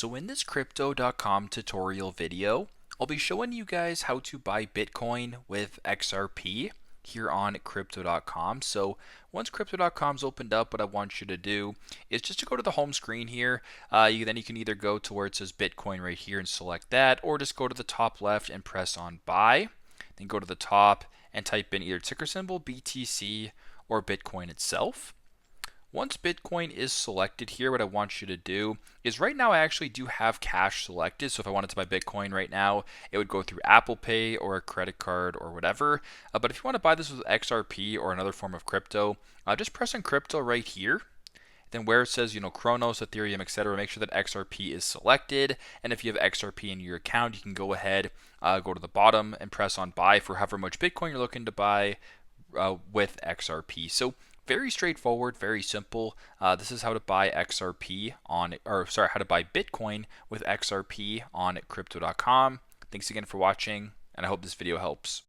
So in this crypto.com tutorial video, I'll be showing you guys how to buy Bitcoin with XRP here on crypto.com. So once crypto.com's opened up, what I want you to do is just to go to the home screen here. Then you can either go to where it says Bitcoin right here and select that, or just go to the top left and press on buy. Then go to the top and type in either ticker symbol BTC or Bitcoin itself. Once Bitcoin is selected here, what I want you to do is right now I actually do have cash selected. So if I wanted to buy Bitcoin right now, it would go through Apple Pay or a credit card or whatever. But if you want to buy this with XRP or another form of crypto, just press on crypto right here. Then where it says, Chronos, Ethereum, etc., make sure that XRP is selected. And if you have XRP in your account, you can go ahead, go to the bottom and press on buy for however much Bitcoin you're looking to buy with XRP. So very straightforward, very simple. This is how to buy XRP how to buy Bitcoin with XRP on crypto.com. Thanks again for watching, and I hope this video helps.